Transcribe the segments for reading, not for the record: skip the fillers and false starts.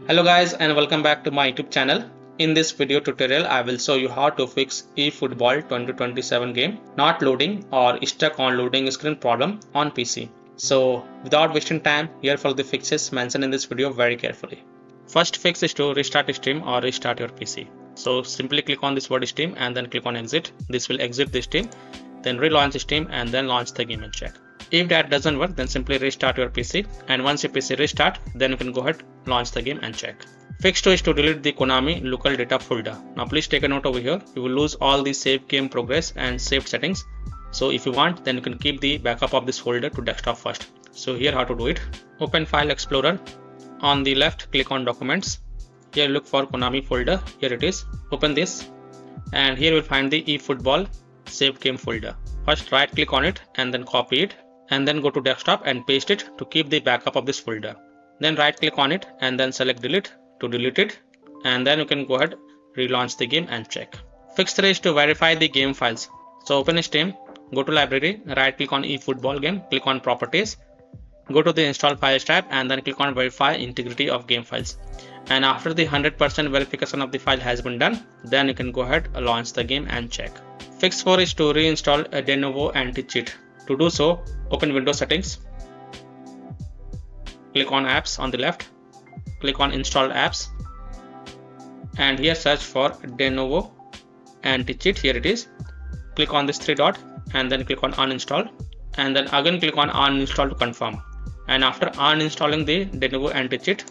Hello guys and welcome back to my YouTube channel. In this video tutorial I will show you how to fix eFootball 2027 game not loading or stuck on loading screen problem on PC. So without wasting time, here follow the fixes mentioned in this video very carefully. First fix is to restart Steam or restart your PC. So simply click on this word Steam and then click on exit. This will exit the Steam, then relaunch Steam and then launch the game and check. If that doesn't work, then simply restart your PC, and once your PC restart, then you can go ahead, launch the game and check. Fix 2 is to delete the Konami local data folder. Now please take a note over here, you will lose all the save game progress and saved settings. So if you want, then you can keep the backup of this folder to desktop first. So here how to do it. Open File Explorer. On the left, click on Documents. Here look for Konami folder. Here it is. Open this, and here you will find the eFootball save game folder. First right click on it and then copy it, and then go to desktop and paste it to keep the backup of this folder. Then right click on it and then select delete to delete it, and then you can go ahead, relaunch the game and check. Fix 3 is to verify the game files. So open Steam, go to library, right click on eFootball game, click on properties, go to the install files tab and then click on verify integrity of game files. And after the 100% verification of the file has been done, then you can go ahead, launch the game and check. Fix 4 is to reinstall a de novo anti-cheat. To do so, open Windows settings, click on apps on the left, click on install apps, and here search for de novo anti-cheat. Here it is. Click on this 3 dot and then click on uninstall, and then again click on uninstall to confirm. And after uninstalling the de novo anti-cheat,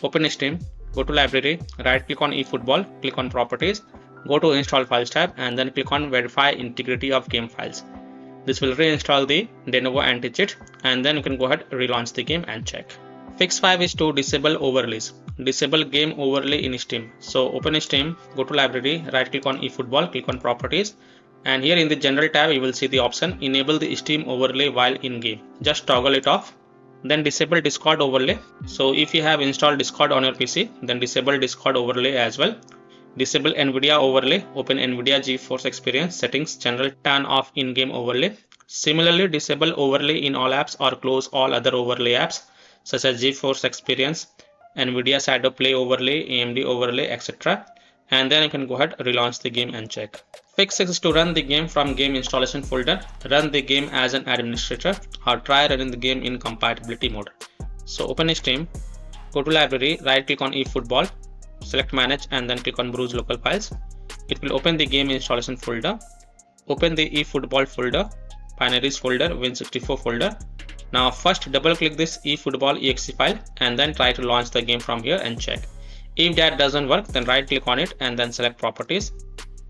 open Steam, go to library, right click on eFootball, click on properties, go to install files tab and then click on verify integrity of game files. This will reinstall the de novo anti-cheat, and then you can go ahead, relaunch the game and check. Fix 5 is to disable overlays. Disable game overlay in Steam. So open Steam, go to library, right click on eFootball, click on properties, and here in the general tab you will see the option enable the Steam overlay while in game. Just toggle it off. Then disable Discord overlay. So if you have installed Discord on your PC, then disable Discord overlay as well. Disable NVIDIA overlay, open NVIDIA GeForce Experience settings, general, turn off in-game overlay. Similarly, disable overlay in all apps or close all other overlay apps such as GeForce Experience, NVIDIA Shadow Play overlay, AMD overlay, etc. And then you can go ahead, relaunch the game and check. Fix 6 is to run the game from game installation folder. Run the game as an administrator or try running the game in compatibility mode. So open Steam, go to library, right click on eFootball, select manage and then click on browse local files. It will open the game installation folder. Open the eFootball folder, binaries folder, Win64 folder. Now first double click this eFootball exe file and then try to launch the game from here and check. If that doesn't work, then right click on it and then select properties.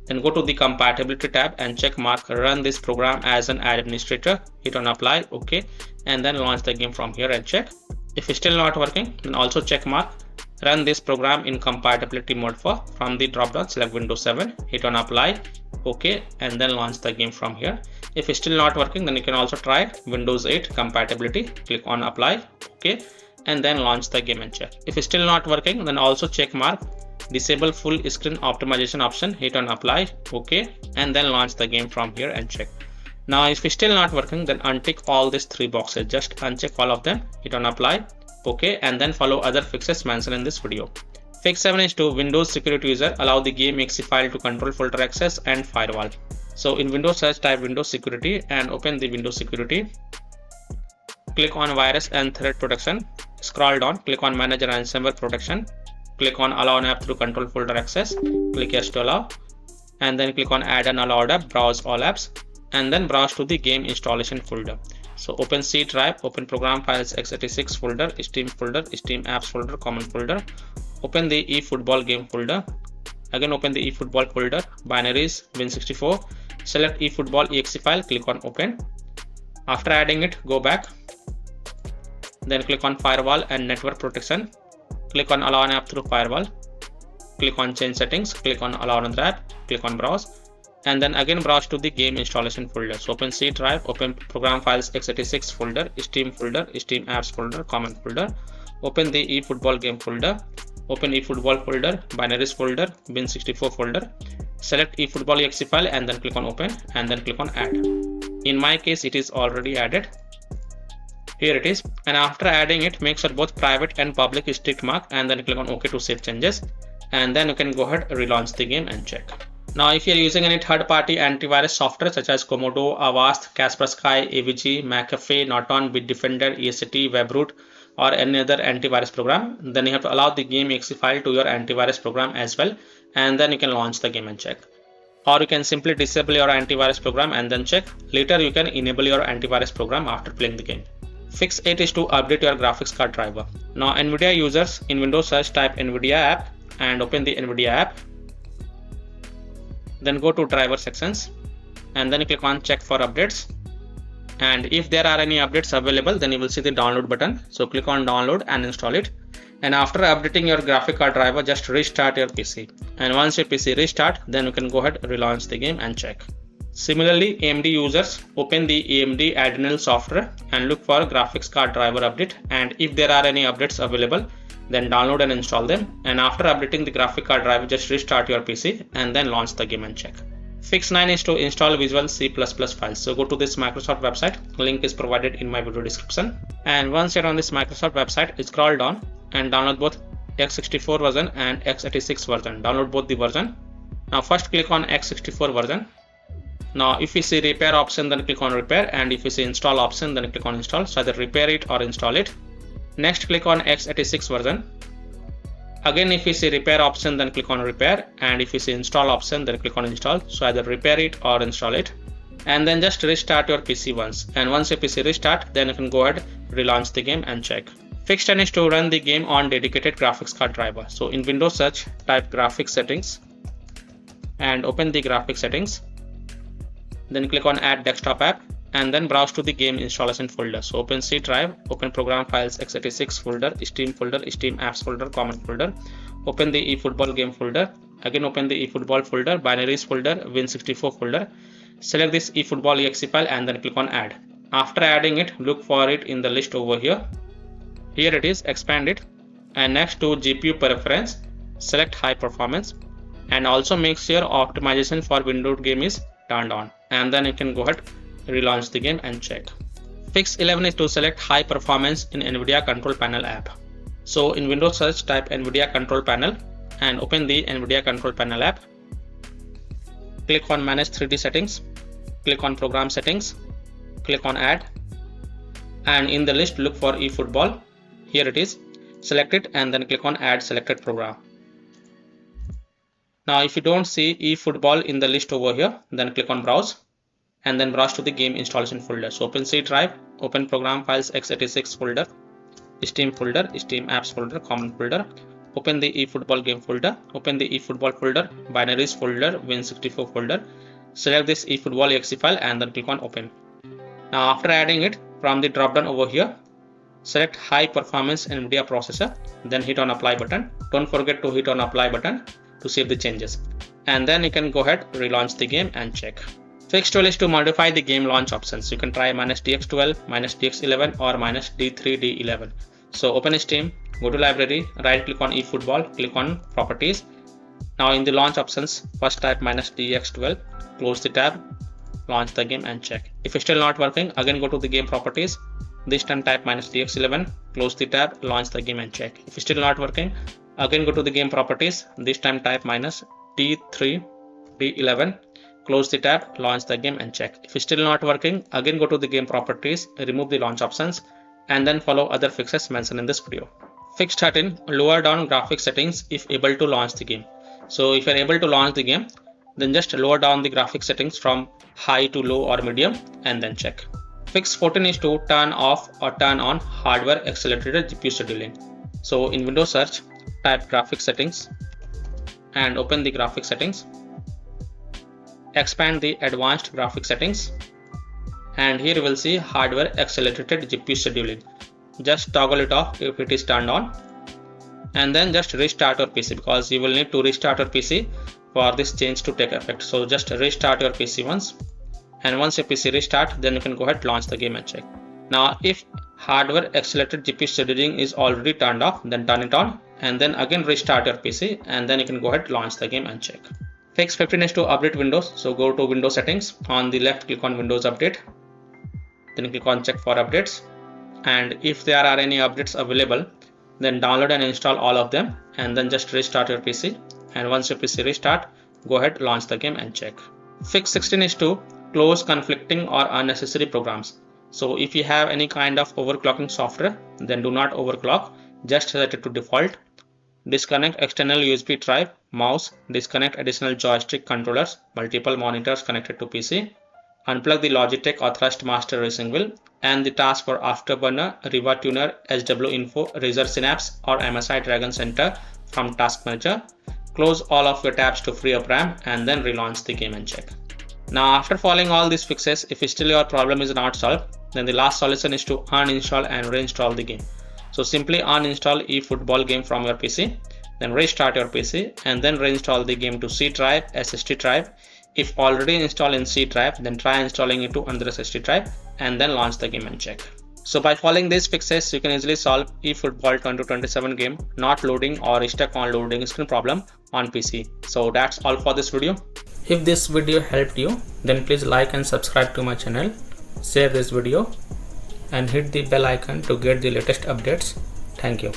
Then go to the compatibility tab and check mark run this program as an administrator. Hit on apply, OK, and then launch the game from here and check. If it's still not working, then also check mark run this program in compatibility mode for. From the drop down select Windows 7, hit on apply, OK, and then launch the game from here. If it's still not working, then you can also try Windows 8 compatibility, click on apply, OK, and then launch the game and check. If it's still not working, then also check mark disable full screen optimization option, hit on apply, OK, and then launch the game from here and check. Now if it's still not working, then untick all these 3 boxes, just uncheck all of them, hit on apply, OK, and then follow other fixes mentioned in this video. Fix 7 is to Windows security user allow the game exe file to control folder access and firewall. So in Windows search type Windows security and open the Windows security. Click on virus and threat protection. Scroll down, click on manage ransomware protection. Click on allow an app through control folder access. Click yes to allow, and then click on add an allowed app, browse all apps, and then browse to the game installation folder. So open C drive, open program files x86 folder, Steam folder, Steam apps folder, common folder. Open the eFootball game folder. Again open the eFootball folder, binaries, Win64. Select eFootball exe file, click on open. After adding it, go back. Then click on firewall and network protection. Click on allow an app through firewall. Click on change settings, click on allow another app, click on browse, and then again browse to the game installation folder. So open C drive, open program files x86 folder, Steam folder, Steam apps folder, common folder. Open the eFootball game folder. Open eFootball folder, binaries folder, Win64 folder. Select eFootball exe file and then click on open and then click on add. In my case, it is already added. Here it is, and after adding it, make sure both private and public is ticked mark, and then click on OK to save changes, and then you can go ahead relaunch the game and check. Now if you are using any third-party antivirus software such as Komodo, Avast, Kaspersky, AVG, McAfee, Norton, Bitdefender, EST, Webroot, or any other antivirus program, then you have to allow the game exe file to your antivirus program as well, and then you can launch the game and check. Or you can simply disable your antivirus program and then check. Later you can enable your antivirus program after playing the game. Fix 8 is to update your graphics card driver. Now NVIDIA users in Windows search type NVIDIA app and open the NVIDIA app. Then go to driver sections and then click on check for updates. And if there are any updates available, then you will see the download button. So click on download and install it. And after updating your graphic card driver, just restart your PC. And once your PC restart, then you can go ahead relaunch the game and check. Similarly, AMD users open the AMD Adrenal software and look for graphics card driver update. And if there are any updates available, then download and install them. And after updating the graphic card driver, just restart your PC and then launch the game and check. Fix 9 is to install Visual C++ files. So go to this Microsoft website. Link is provided in my video description. And once you're on this Microsoft website, scroll down and download both x64 version and x86 version. Download both the version. Now first click on x64 version. Now if you see repair option, then click on repair, and if you see install option, then click on install. So either repair it or install it. Next click on x86 version. Again if you see repair option, then click on repair, and if you see install option, then click on install. So either repair it or install it, and then just restart your PC once. And once your PC restart, then you can go ahead relaunch the game and check. Fix 10 is to run the game on dedicated graphics card driver. So in Windows search type graphics settings and open the graphics settings. Then click on add desktop app and then browse to the game installation folder. So open C drive, open program files x86 folder, Steam folder, Steam apps folder, common folder. Open the eFootball game folder. Again open the eFootball folder, binaries folder, Win64 folder. Select this eFootball exe file and then click on add. After adding it, look for it in the list over here. Here it is, expand it, and next to GPU preference, select high performance, and also make sure optimization for Windows game is turned on, and then you can go ahead relaunch the game and check. Fix 11 is to select high performance in NVIDIA control panel app. So in Windows search type NVIDIA control panel and open the NVIDIA control panel app. Click on manage 3D settings, click on program settings, click on add, and in the list look for eFootball. Here it is, select it and then click on add selected program. Now if you don't see eFootball in the list over here, then click on browse and then browse to the game installation folder. So open C drive, open program files x86 folder, Steam folder, Steam apps folder, common folder. Open the eFootball game folder, open the eFootball folder, binaries folder, Win64 folder. Select this eFootball exe file and then click on open. Now after adding it, from the drop down over here, select high performance NVIDIA processor, then hit on apply button. Don't forget to hit on apply button to save the changes, and then you can go ahead relaunch the game and check. Fix 12 is to modify the game launch options. You can try -dx12, -dx11 or -d3d11. So open Steam, go to library, right click on eFootball, click on properties. Now in the launch options, first type -dx12, close the tab, launch the game and check. If it's still not working, again go to the game properties. This time type -dx11, close the tab, launch the game and check. If it's still not working, again go to the game properties. This time type -d3d11, close the tab, launch the game and check. If it's still not working, again go to the game properties, remove the launch options, and then follow other fixes mentioned in this video. Fix 13, lower down graphics settings if able to launch the game. So if you're able to launch the game, then just lower down the graphics settings from high to low or medium and then check. Fix 14 is to turn off or turn on hardware accelerated GPU scheduling. So in Windows search, type graphics settings and open the graphics settings. Expand the advanced graphics settings, and here you will see hardware accelerated GPU scheduling. Just toggle it off if it is turned on, and then just restart your PC, because you will need to restart your PC for this change to take effect. So just restart your PC once, and once your PC restart, then you can go ahead launch the game and check. Now if hardware accelerated GPU scheduling is already turned off, then turn it on and then again restart your PC, and then you can go ahead launch the game and check. Fix 15 is to update Windows. So go to Windows settings, on the left click on Windows Update, then click on check for updates, and if there are any updates available, then download and install all of them, and then just restart your PC. And once your PC restart, go ahead, launch the game and check. Fix 16 is to close conflicting or unnecessary programs. So if you have any kind of overclocking software, then do not overclock, just set it to default. Disconnect external USB drive, mouse, disconnect additional joystick controllers, multiple monitors connected to PC, unplug the Logitech or Thrustmaster racing wheel, and the task for Afterburner, Riva Tuner, SW Info, Razer Synapse or MSI Dragon Center from Task Manager. Close all of your tabs to free up RAM and then relaunch the game and check. Now after following all these fixes, if still your problem is not solved, then the last solution is to uninstall and reinstall the game. So simply uninstall eFootball game from your PC, then restart your PC and then reinstall the game to C drive, SSD drive. If already installed in C drive, then try installing it to another SSD drive and then launch the game and check. So by following these fixes, you can easily solve eFootball 2027 game not loading or stuck on loading screen problem on PC. So that's all for this video. If this video helped you, then please like and subscribe to my channel, share this video and hit the bell icon to get the latest updates. Thank you.